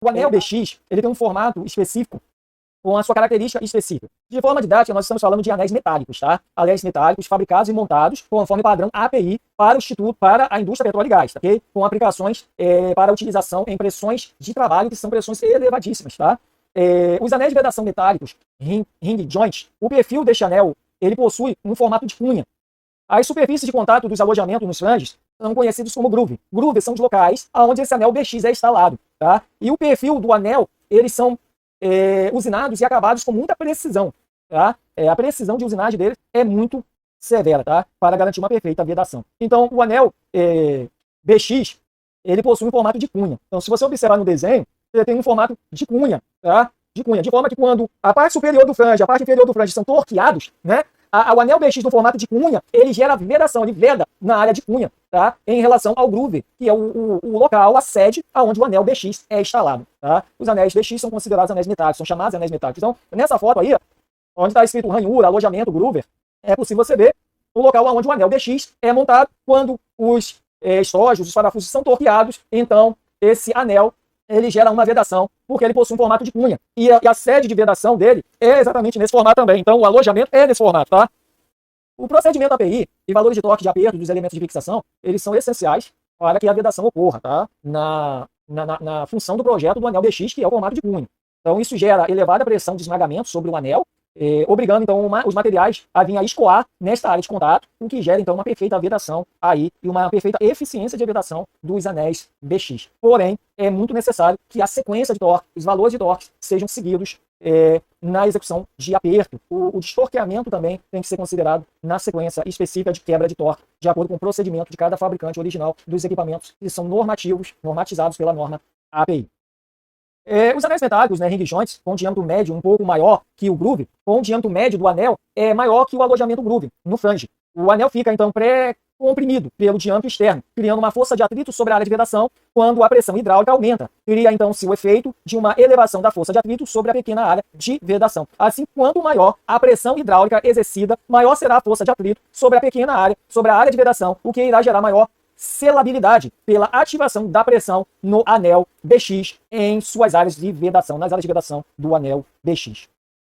O anel BX, ele tem um formato específico com a sua característica específica. De forma didática, nós estamos falando de anéis metálicos, tá? Anéis metálicos fabricados e montados conforme padrão API para o Instituto, para a indústria petróleo e gás, tá? Ok? Com aplicações para utilização em pressões de trabalho, que são pressões elevadíssimas, tá? Os anéis de vedação metálicos, ring joints, o perfil deste anel, ele possui um formato de cunha. As superfícies de contato dos alojamentos nos flanges são conhecidos como groove. Groove são os locais onde esse anel BX é instalado, tá? E o perfil do anel, eles são usinados e acabados com muita precisão, tá? A precisão de usinagem deles é muito severa, tá? Para garantir uma perfeita vedação. Então, o anel BX, ele possui um formato de cunha. Então, se você observar no desenho, ele tem um formato de cunha, tá? De cunha, de forma que quando a parte superior do flange e a parte inferior do flange são torqueados, né? O anel BX no formato de cunha, ele gera vedação, ele veda na área de cunha, tá? Em relação ao groove, que é o local, a sede, onde o anel BX é instalado, tá? Os anéis BX são considerados anéis metálicos, são chamados anéis metálicos. Então, nessa foto aí, onde está escrito ranhura, alojamento, groover, é possível você ver o local onde o anel BX é montado quando os estojos, os parafusos são torqueados. Então, esse anel, ele gera uma vedação, porque ele possui um formato de cunha. E a sede de vedação dele é exatamente nesse formato também. Então, o alojamento é nesse formato, tá? O procedimento API e valores de torque de aperto dos elementos de fixação, eles são essenciais para que a vedação ocorra, tá? Na função do projeto do anel BX, que é o formato de cunha. Então, isso gera elevada pressão de esmagamento sobre o anel, obrigando, então, os materiais a vir a escoar nesta área de contato, o que gera, então, uma perfeita vedação aí e uma perfeita eficiência de vedação dos anéis BX. Porém, é muito necessário que a sequência de torque, os valores de torque, sejam seguidos na execução de aperto. O destorqueamento também tem que ser considerado na sequência específica de quebra de torque, de acordo com o procedimento de cada fabricante original dos equipamentos, que são normatizados pela norma API. Os anéis metálicos, né, ring joints, com diâmetro médio um pouco maior que o groove, com o diâmetro médio do anel é maior que o alojamento groove no flange. O anel fica, então, pré-comprimido pelo diâmetro externo, criando uma força de atrito sobre a área de vedação quando a pressão hidráulica aumenta. Cria, então, o efeito de uma elevação da força de atrito sobre a pequena área de vedação. Assim, quanto maior a pressão hidráulica exercida, maior será a força de atrito sobre a pequena área, sobre a área de vedação, o que irá gerar maior selabilidade pela ativação da pressão no anel BX em suas áreas de vedação, nas áreas de vedação do anel BX.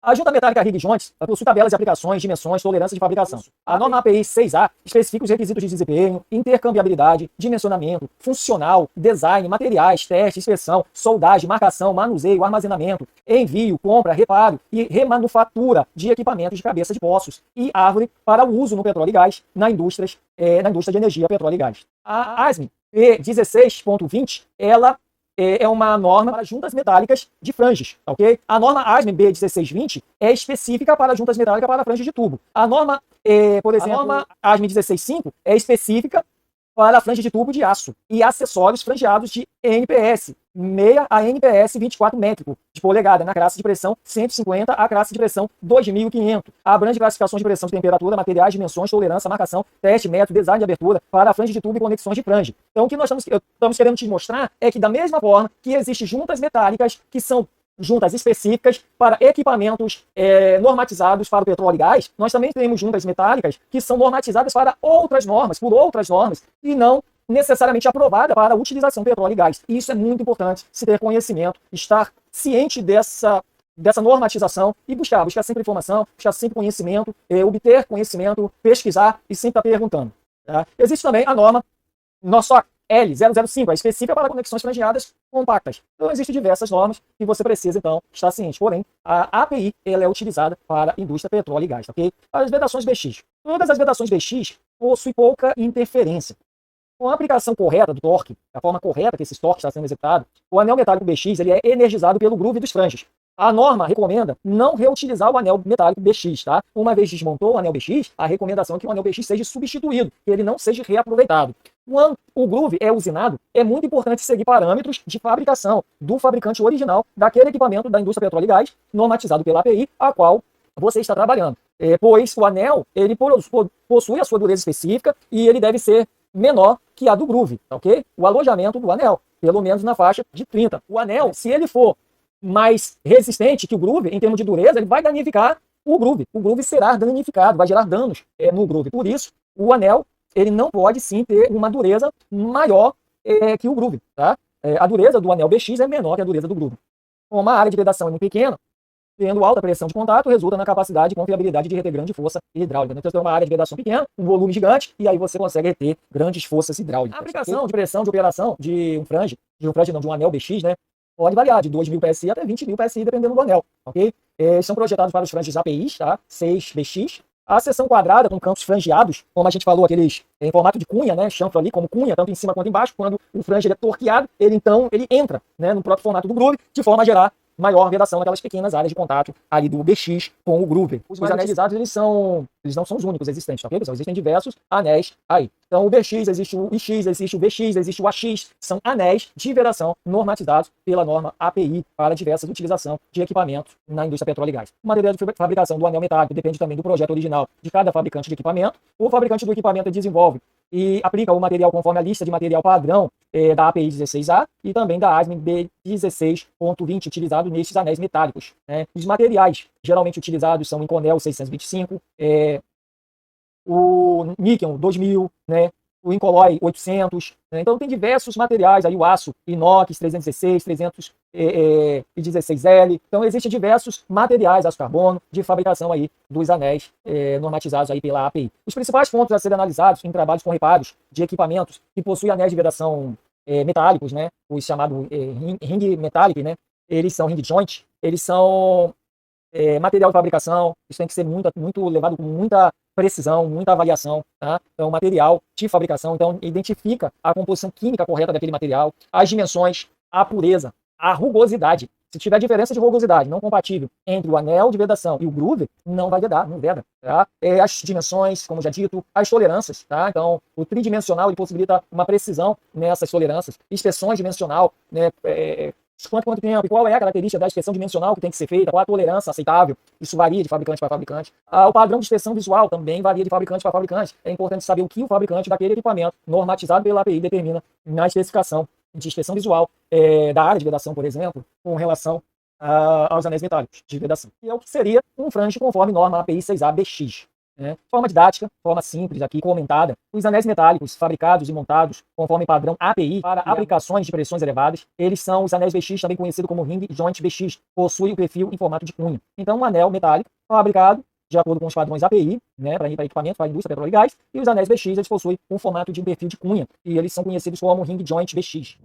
A junta metálica ring joints possui tabelas de aplicações, dimensões, tolerância de fabricação. A norma API 6A especifica os requisitos de desempenho, intercambiabilidade, dimensionamento, funcional, design, materiais, teste, inspeção, soldagem, marcação, manuseio, armazenamento, envio, compra, reparo e remanufatura de equipamentos de cabeça de poços e árvore para o uso no petróleo e gás na indústria de energia, petróleo e gás. A ASME P16.20, ela é uma norma para juntas metálicas de franges, ok? A norma ASME B1620 é específica para juntas metálicas para franges de tubo. A norma, por exemplo, a norma ASME 16.5 é específica para a frange de tubo de aço e acessórios frangeados de NPS 6 a NPS 24 métrico de polegada, na classe de pressão 150 a classe de pressão 2.500. Abrange classificações de pressão de temperatura, materiais, dimensões, tolerância, marcação, teste, método, design de abertura para a frange de tubo e conexões de frange. Então, o que nós estamos querendo te mostrar é que, da mesma forma que existem juntas metálicas que são juntas específicas para equipamentos normatizados para o petróleo e gás, nós também temos juntas metálicas que são normatizadas para outras normas, por outras normas, e não necessariamente aprovada para a utilização do petróleo e gás. E isso é muito importante, se ter conhecimento, estar ciente dessa normatização e buscar sempre informação, buscar sempre conhecimento, obter conhecimento, pesquisar e sempre estar perguntando. Tá? Existe também a norma NOSOC L005, é específica para conexões frangeadas compactas. Então, existem diversas normas que você precisa, então, estar ciente. Porém, a API ela é utilizada para a indústria petróleo e gás, ok? As vedações BX. Todas as vedações BX possuem pouca interferência. Com a aplicação correta do torque, a forma correta que esse torque está sendo executado, o anel metálico BX ele é energizado pelo groove dos franges. A norma recomenda não reutilizar o anel metálico BX, tá? Uma vez desmontou o anel BX, a recomendação é que o anel BX seja substituído, que ele não seja reaproveitado. Quando o groove é usinado, é muito importante seguir parâmetros de fabricação do fabricante original daquele equipamento da indústria petróleo e gás, normatizado pela API, a qual você está trabalhando. Pois o anel ele possui a sua dureza específica e ele deve ser menor que a do groove, ok? O alojamento do anel, pelo menos na faixa de 30. O anel, se ele for mais resistente que o groove, em termos de dureza, ele vai danificar o groove. O groove será danificado, vai gerar danos no groove. Por isso, o anel ele não pode sim ter uma dureza maior que o groove, tá? a dureza do anel BX é menor que a dureza do groove. Como a área de vedação é muito pequena, tendo alta pressão de contato, resulta na capacidade e confiabilidade de reter grande força hidráulica. Então, você tem uma área de vedação pequena, um volume gigante, e aí você consegue reter grandes forças hidráulicas. A aplicação de pressão de operação de um flange, de um anel BX, né, pode variar de 2.000 PSI até 20.000 PSI, dependendo do anel, ok? São projetados para os flanges APIs, tá? 6BX. A seção quadrada com campos frangeados, como a gente falou, aqueles em formato de cunha, né, chanfro ali como cunha, tanto em cima quanto embaixo. Quando o flange é torqueado, ele entra, né, no próprio formato do groove, de forma a gerar maior vedação naquelas pequenas áreas de contato ali do BX com o groove. Os anéis utilizados, eles não são os únicos existentes, ok, pessoal? Existem diversos anéis aí. Então, o BX, existe o IX, existe o VX, existe o AX, são anéis de vedação normatizados pela norma API para diversas utilização de equipamentos na indústria petróleo e gás. O material de fabricação do anel metálico depende também do projeto original de cada fabricante de equipamento. O fabricante do equipamento desenvolve e aplica o material conforme a lista de material padrão da API 16A e também da ASME B16.20, utilizado nesses anéis metálicos, né? Os materiais geralmente utilizados são o Inconel 625, o Níquel 2000, né? O Incolloy 800, né? Então tem diversos materiais, aí o aço inox 316, 316L. Então existem diversos materiais, aço carbono, de fabricação aí dos anéis normatizados aí pela API. Os principais pontos a serem analisados em trabalhos com reparos de equipamentos que possuem anéis de vedação metálicos, né? Os chamados ring metallic, né? Eles são ring joint, eles são material de fabricação, isso tem que ser muito levado com muita precisão, muita avaliação, tá? Então, material de fabricação, então, identifica a composição química correta daquele material, as dimensões, a pureza, a rugosidade. Se tiver diferença de rugosidade não compatível entre o anel de vedação e o groove, não vai vedar, não veda, tá? As dimensões, como já dito, as tolerâncias, tá? Então, o tridimensional ele possibilita uma precisão nessas tolerâncias, inspeções dimensional, né? Quanto tempo, e qual é a característica da inspeção dimensional que tem que ser feita, qual a tolerância aceitável, isso varia de fabricante para fabricante. O padrão de inspeção visual também varia de fabricante para fabricante. É importante saber o que o fabricante daquele equipamento, normatizado pela API, determina na especificação de inspeção visual da área de vedação, por exemplo, com relação aos anéis metálicos de vedação. E é o que seria um flange conforme norma API 6A-BX. Né? De forma didática, forma simples aqui, comentada, os anéis metálicos fabricados e montados conforme padrão API para aplicações de pressões elevadas, eles são os anéis BX, também conhecido como ring joint BX, possui o perfil em formato de cunha. Então, um anel metálico fabricado de acordo com os padrões API, né, para equipamento, para a indústria petróleo e gás, e os anéis BX, eles possuem um formato de um perfil de cunha, e eles são conhecidos como ring joint BX.